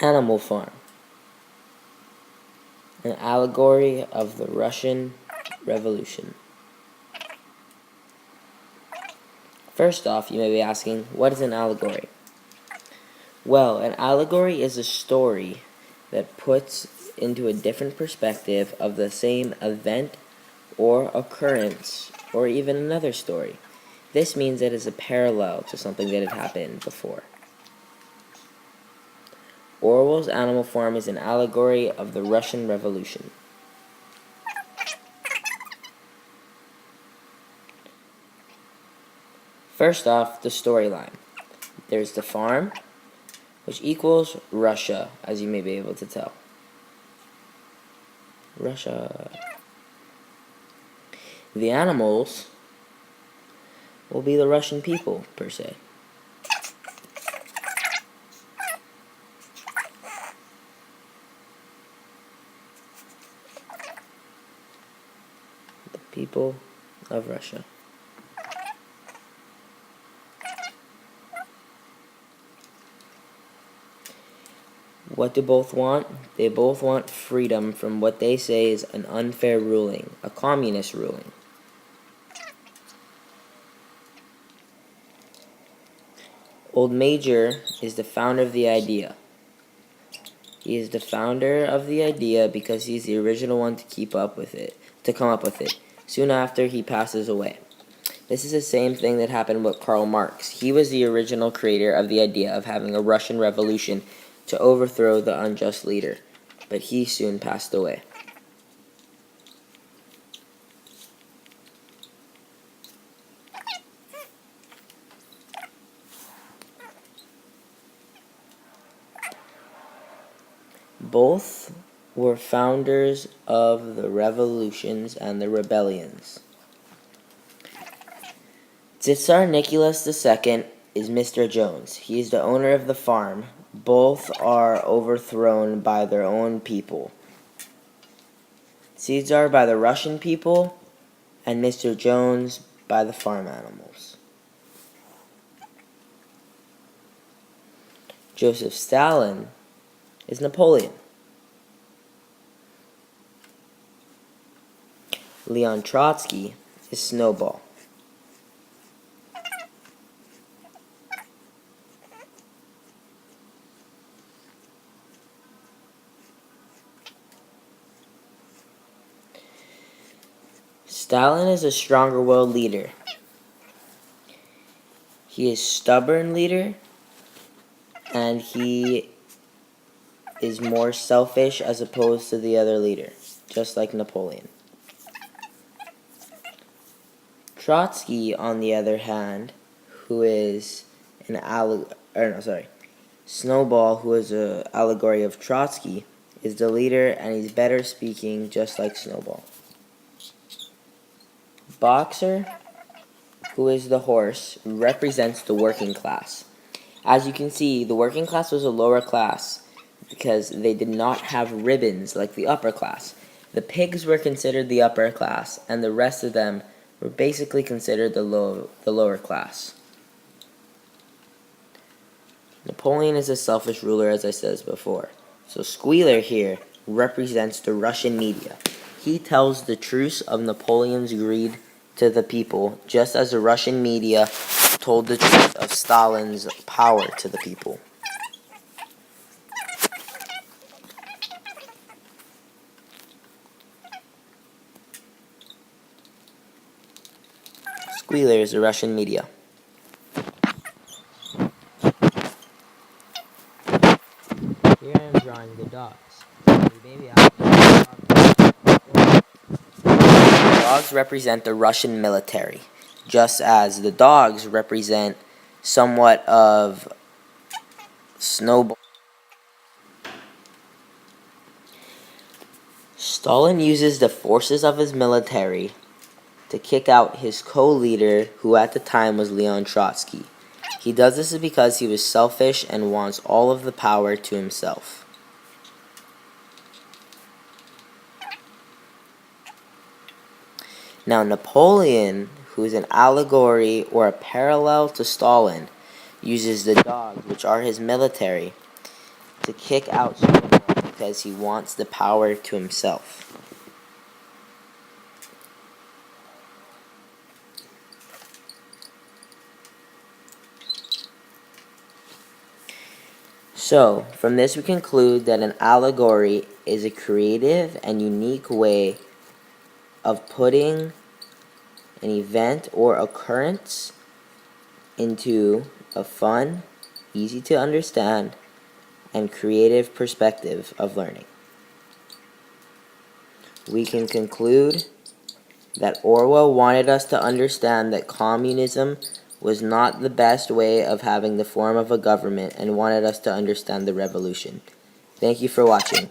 Animal Farm, an allegory of the Russian Revolution. First off, you may be asking, what is an allegory? Well, an allegory is a story that puts into a different perspective of the same event or occurrence, or even another story. This means it is a parallel to something that had happened before. Orwell's Animal Farm is an allegory of the Russian Revolution. First off, the storyline. There's the farm, which equals Russia, as you may be able to tell. Russia. The animals will be the Russian people, per se. The people of Russia. What do both want? They both want freedom from what they say is an unfair ruling, a communist ruling. Old Major is the founder of the idea. He is the founder of the idea because he's the original one to come up with it, soon after he passes away. This is the same thing that happened with Karl Marx. He was the original creator of the idea of having a Russian revolution to overthrow the unjust leader, but he soon passed away. Both were founders of the revolutions and the rebellions. Tsar Nicholas II is Mr. Jones. He is the owner of the farm. Both are overthrown by their own people. Caesar by the Russian people, and Mr. Jones by the farm animals. Joseph Stalin is Napoleon. Leon Trotsky is Snowball. Stalin is a stronger-willed leader. He is a stubborn leader, and he is more selfish as opposed to the other leader, just like Napoleon. Trotsky, on the other hand, who is Snowball, who is an allegory of Trotsky, is the leader, and he's better speaking, just like Snowball. Boxer, who is the horse, represents the working class. As you can see, the working class was a lower class because they did not have ribbons like the upper class. The pigs were considered the upper class, and the rest of them were basically considered the lower class. Napoleon is a selfish ruler, as I said before. So Squealer here represents the Russian media. He tells the truth of Napoleon's greed to the people, just as the Russian media told the truth of Stalin's power to the people. Squealer is the Russian media. Here I am drawing the dogs. Dogs represent the Russian military, just as the dogs represent somewhat of Snowball. Stalin uses the forces of his military to kick out his co-leader, who at the time was Leon Trotsky. He does this because he was selfish and wants all of the power to himself. Now Napoleon, who is an allegory or a parallel to Stalin, uses the dogs, which are his military, to kick out Superman because he wants the power to himself. So, from this we conclude that an allegory is a creative and unique way of putting an event or occurrence into a fun, easy to understand, and creative perspective of learning. We can conclude that Orwell wanted us to understand that communism was not the best way of having the form of a government and wanted us to understand the revolution. Thank you for watching.